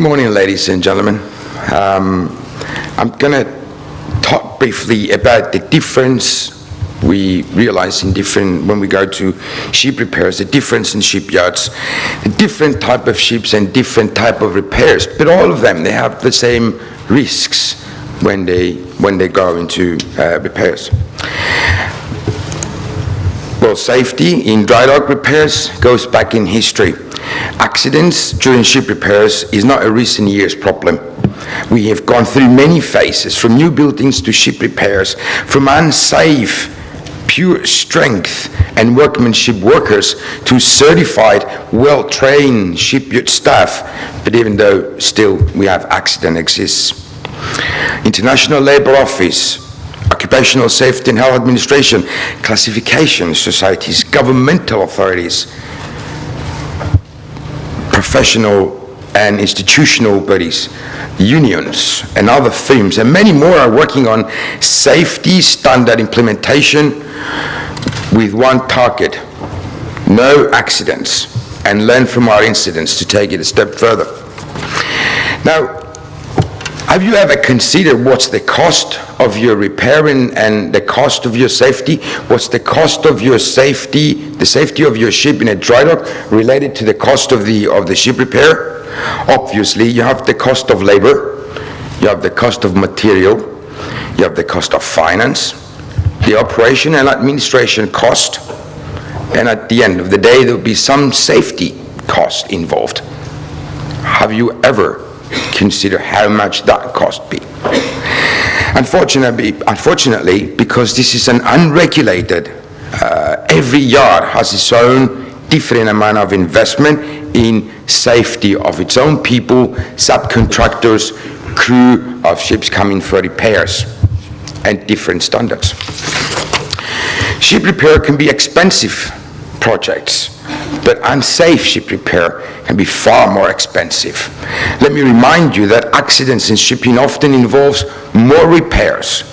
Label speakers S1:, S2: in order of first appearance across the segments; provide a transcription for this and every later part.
S1: morning, ladies and gentlemen. I'm going to talk briefly about the difference we realize when we go to ship repairs, the difference in shipyards, the different type of ships and different type of repairs, but all of them, they have the same risks when they go into repairs. Well, safety in dry dock repairs goes back in history. Accidents during ship repairs is not a recent year's problem. We have gone through many phases, from new buildings to ship repairs, from unsafe, pure strength and workmanship workers to certified, well-trained shipyard staff, but even though still we have accident exists. International Labour Office, Occupational Safety and Health Administration, classification societies, governmental authorities, professional and institutional bodies, unions and other firms, and many more are working on safety standard implementation with one target: no accidents, and learn from our incidents to take it a step further. Now, have you ever considered what's the cost of your repair and the cost of your safety? What's the cost of your safety, the safety of your ship in a dry dock related to the cost of the ship repair? Obviously, you have the cost of labor, you have the cost of material, you have the cost of finance, the operation and administration cost, and at the end of the day, there will be some safety cost involved. Have you ever consider how much that cost be? Unfortunately, because this is an unregulated, every yard has its own different amount of investment in safety of its own people, subcontractors, crew of ships coming for repairs, and different standards. Ship repair can be expensive projects, but unsafe ship repair can be far more expensive. Let me remind you that accidents in shipping often involves more repairs.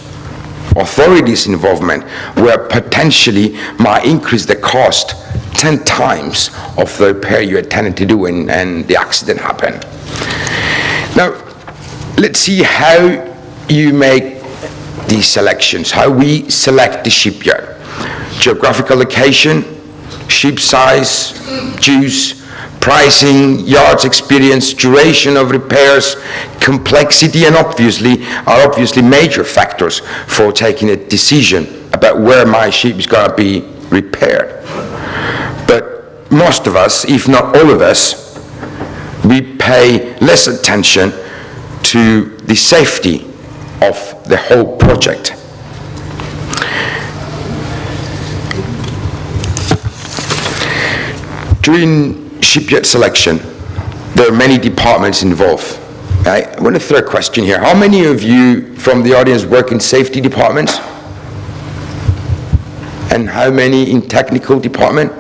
S1: Authorities' involvement where potentially might increase the cost 10 times of the repair you intended to do and the accident happened. Now, let's see how you make these selections, how we select the shipyard. Geographic location, ship size, dues, pricing, yards experience, duration of repairs, complexity, and obviously major factors for taking a decision about where my ship is going to be repaired. But most of us, if not all of us, we pay less attention to the safety of the whole project. During shipyard selection, there are many departments involved. I want to throw a question here. How many of you from the audience work in safety departments? And how many in technical department?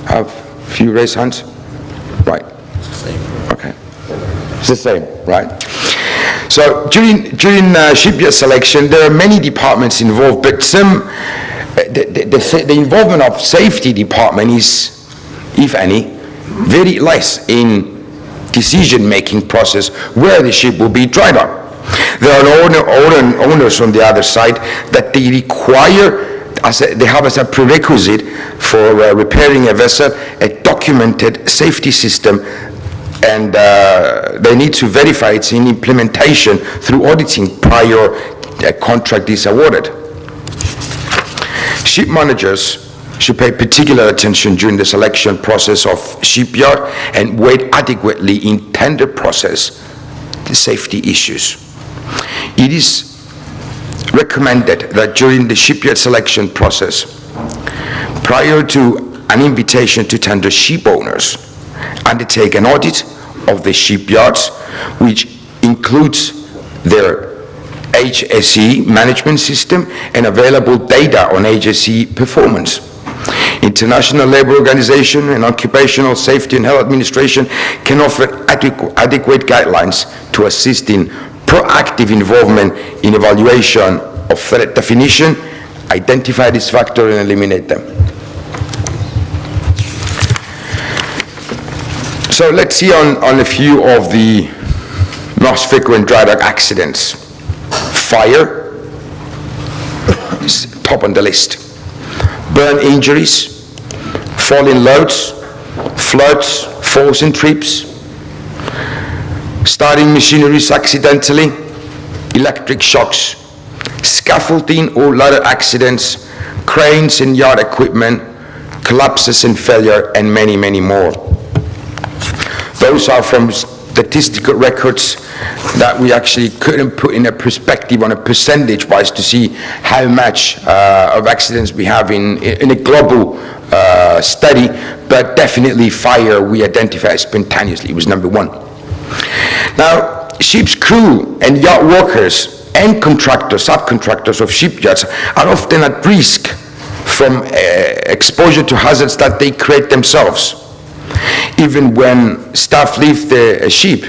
S1: Have a few raised hands? Right.
S2: It's the same.
S1: Okay. It's the same, right? So during shipyard selection, there are many departments involved, but the involvement of safety department is, if any, very less in decision-making process where the ship will be dry docked. There are owners on the other side that they require, they have as a prerequisite for repairing a vessel, a documented safety system, and they need to verify its in implementation through auditing prior a contract is awarded. Ship managers should pay particular attention during the selection process of shipyard and weigh adequately in tender process the safety issues. It is recommended that during the shipyard selection process, prior to an invitation to tender, ship owners undertake an audit of the shipyards, which includes their HSE management system and available data on HSE performance. International Labour Organization and Occupational Safety and Health Administration can offer adequate guidelines to assist in proactive involvement in evaluation of threat definition, identify this factor and eliminate them. So let's see on a few of the most frequent dry dock accidents: fire, top on the list, burn injuries, falling loads, floods, falls and trips, starting machineries accidentally, electric shocks, scaffolding or ladder accidents, cranes and yard equipment, collapses and failure, and many, many more. Those are from statistical records that we actually couldn't put in a perspective on a percentage-wise to see how much of accidents we have in a global study, but definitely fire we identified spontaneously was number one. Now, ship's crew and yacht workers and contractors, subcontractors of shipyards are often at risk from exposure to hazards that they create themselves. Even when staff leave the ship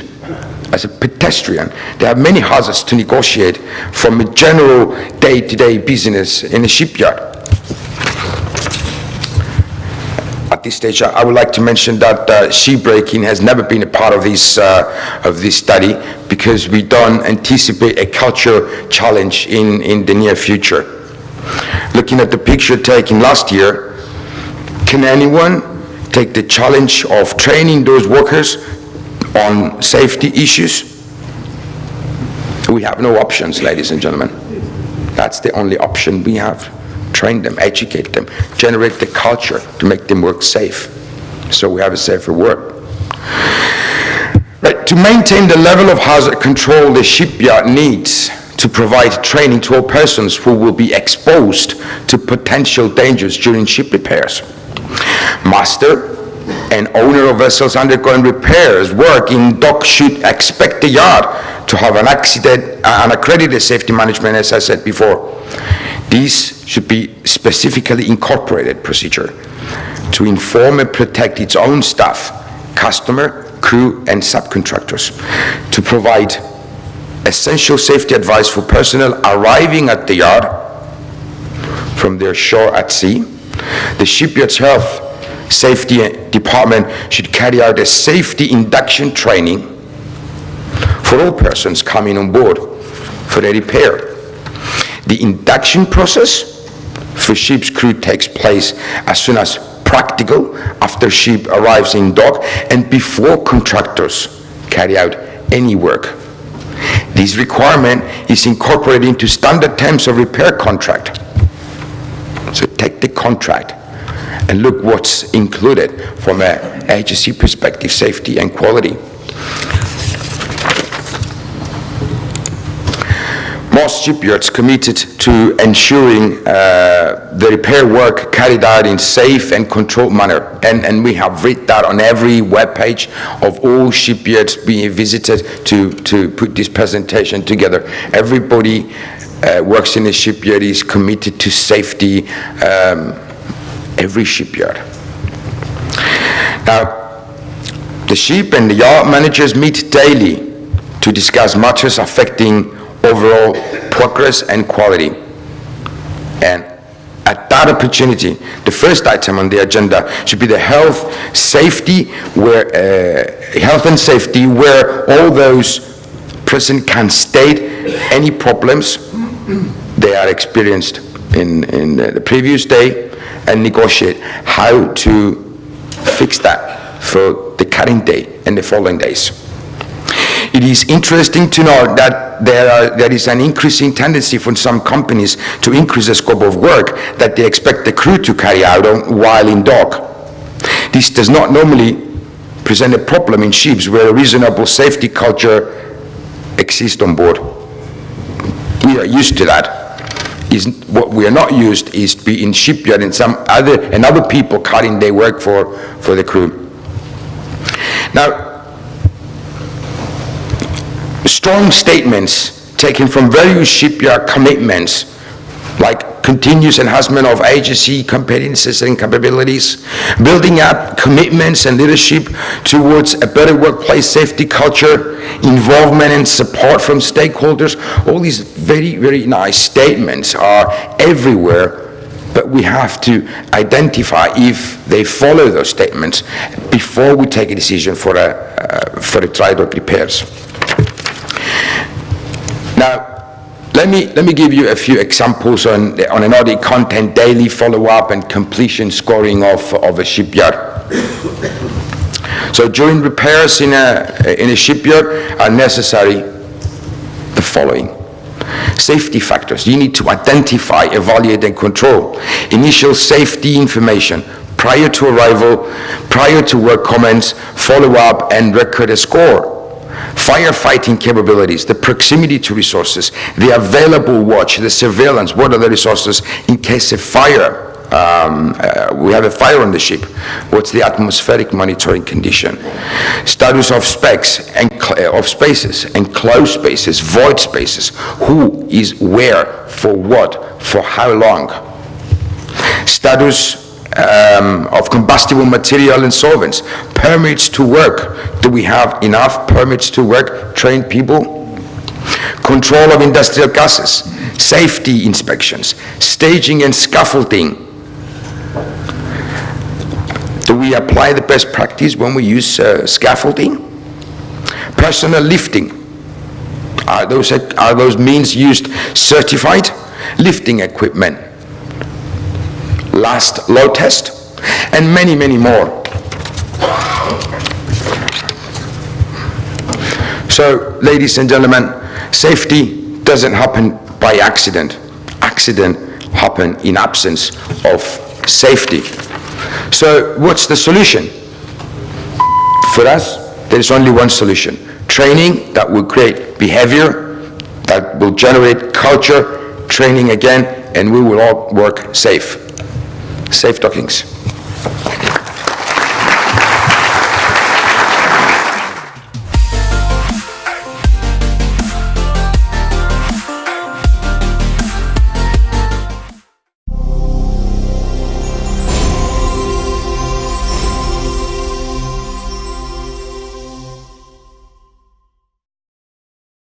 S1: as a pedestrian, they have many hazards to negotiate from a general day-to-day business in a shipyard. At this stage, I would like to mention that ship breaking has never been a part of this study, because we don't anticipate a culture challenge in the near future. Looking at the picture taken last year, can anyone take the challenge of training those workers on safety issues? We have no options, ladies and gentlemen. That's the only option we have. Train them, educate them, generate the culture to make them work safe, so we have a safer work. Right, to maintain the level of hazard control, the shipyard needs to provide training to all persons who will be exposed to potential dangers during ship repairs. Master and owner of vessels undergoing repairs work in dock should expect the yard to have an accredited safety management, as I said before. These should be specifically incorporated procedure to inform and protect its own staff, customer, crew, and subcontractors, to provide essential safety advice for personnel arriving at the yard from their shore at sea. The shipyard's health safety department should carry out a safety induction training for all persons coming on board for a repair. The induction process for ship's crew takes place as soon as practical after ship arrives in dock and before contractors carry out any work. This requirement is incorporated into standard terms of repair contract. So take the contract and look what's included from a HSE perspective, safety and quality. Most shipyards committed to ensuring the repair work carried out in safe and controlled manner, and we have read that on every web page of all shipyards being visited to put this presentation together. Everybody works in a shipyard is committed to safety, every shipyard. Now, the ship and the yard managers meet daily to discuss matters affecting overall progress and quality. And at that opportunity, the first item on the agenda should be the health and safety, where all those present can state any problems they are experienced in the previous day and negotiate how to fix that for the current day and the following days. It is interesting to note that there is an increasing tendency for some companies to increase the scope of work that they expect the crew to carry out while in dock. This does not normally present a problem in ships where a reasonable safety culture exists on board. We are used to that. What we are not used is to be in shipyard and other people cutting their work for the crew. Now, strong statements taken from various shipyard commitments, like continuous enhancement of agency competences and capabilities, building up commitments and leadership towards a better workplace safety culture, involvement and support from stakeholders. All these very, very nice statements are everywhere, but we have to identify if they follow those statements before we take a decision for the dry dock repairs. Now, let me give you a few examples on an audit content, daily follow-up and completion scoring of a shipyard. So during repairs in a shipyard are necessary the following. Safety factors. You need to identify, evaluate, and control initial safety information prior to arrival, prior to work commence, follow-up, and record a score. Firefighting capabilities, the proximity to resources, the available watch, the surveillance, what are the resources in case of fire. We have a fire on the ship. What's the atmospheric monitoring condition? Status of specs and of spaces, enclosed spaces, void spaces. Who is where, for what, for how long? Status of combustible material and solvents. Permits to work. Do we have enough permits to work? Trained people? Control of industrial gases. Safety inspections. Staging and scaffolding. Do we apply the best practice when we use scaffolding? Personnel lifting. Are those means used certified? Lifting equipment. Last load test, and many, many more. So, ladies and gentlemen, safety doesn't happen by accident. Accident happen in absence of safety. So what's the solution? For us, there is only one solution. Training that will create behavior, that will generate culture, training again, and we will all work safe. Safe dockings.